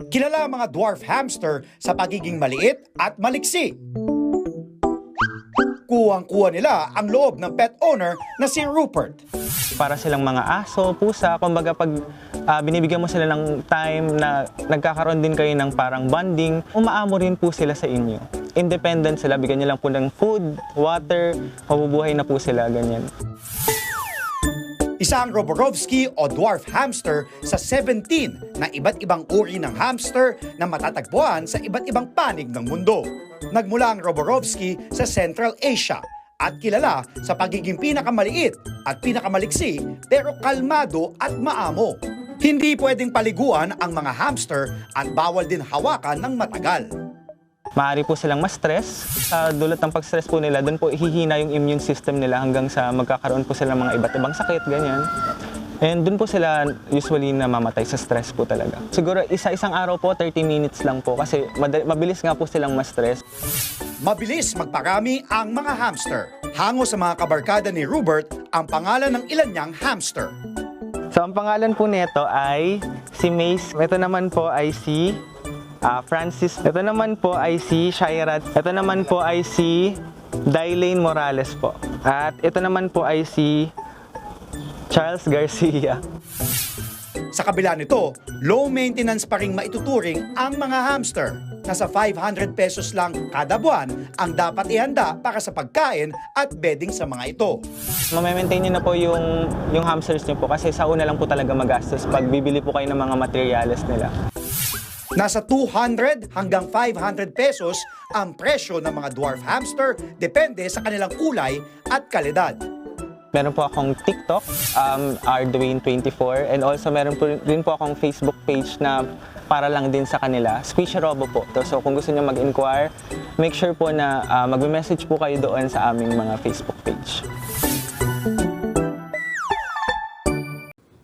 Kilala ang mga dwarf hamster sa pagiging maliit at maliksi. Kuwang-kuha nila ang loob ng pet owner na si Rupert. Para silang mga aso, pusa, kumbaga pag binibigyan mo sila ng time na nagkakaroon din kayo ng parang bonding, umaamo rin po sila sa inyo. Independent sila, bigyan nyo lang po ng food, water, mabubuhay na po sila, ganyan. Isang Roborovski o dwarf hamster sa 17 na iba't ibang uri ng hamster na matatagpuan sa iba't ibang panig ng mundo. Nagmula ang Roborovski sa Central Asia at kilala sa pagiging pinakamaliit at pinakamaliksi pero kalmado at maamo. Hindi pwedeng paliguan ang mga hamster at bawal din hawakan ng matagal. Maaari po silang ma-stress. Sa dulot ng pag-stress po nila, doon po hihina yung immune system nila hanggang sa magkakaroon po sila ng mga iba't ibang sakit, ganyan. And doon po sila usually namamatay sa stress po talaga. Siguro isa-isang araw po, 30 minutes lang po kasi mabilis nga po silang ma-stress. Mabilis magparami ang mga hamster. Hango sa mga kabarkada ni Rupert ang pangalan ng ilan niyang hamster. So ang pangalan po nito ay si Mace. Ito naman po ay si Francis. Ito naman po ay si Shairat. Ito naman po ay si Dailane Morales po. At ito naman po ay si Charles Garcia. Sa kabila nito, low maintenance pa ring maituturing ang mga hamster. Nasa 500 pesos lang kada buwan ang dapat ihanda para sa pagkain at bedding sa mga ito. Ma-maintain nyo na po yung hamsters nyo po kasi sa una lang po talaga magastos pag bibili po kayo ng mga materyales nila. Nasa 200 hanggang 500 pesos ang presyo ng mga dwarf hamster depende sa kanilang kulay at kalidad. Meron po akong TikTok, rdwayne24, and also meron po rin po akong Facebook page na para lang din sa kanila, Squishy Robo po. So kung gusto niyo mag-inquire, make sure po na mag-message po kayo doon sa aming mga Facebook page.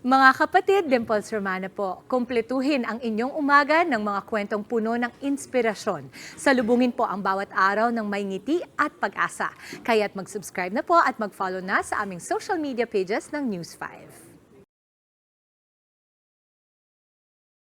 Mga kapatid, Dimples Romana po, kumpletuhin ang inyong umaga ng mga kwentong puno ng inspirasyon. Salubungin po ang bawat araw ng may ngiti at pag-asa. Kaya't mag-subscribe na po at mag-follow na sa aming social media pages ng News 5.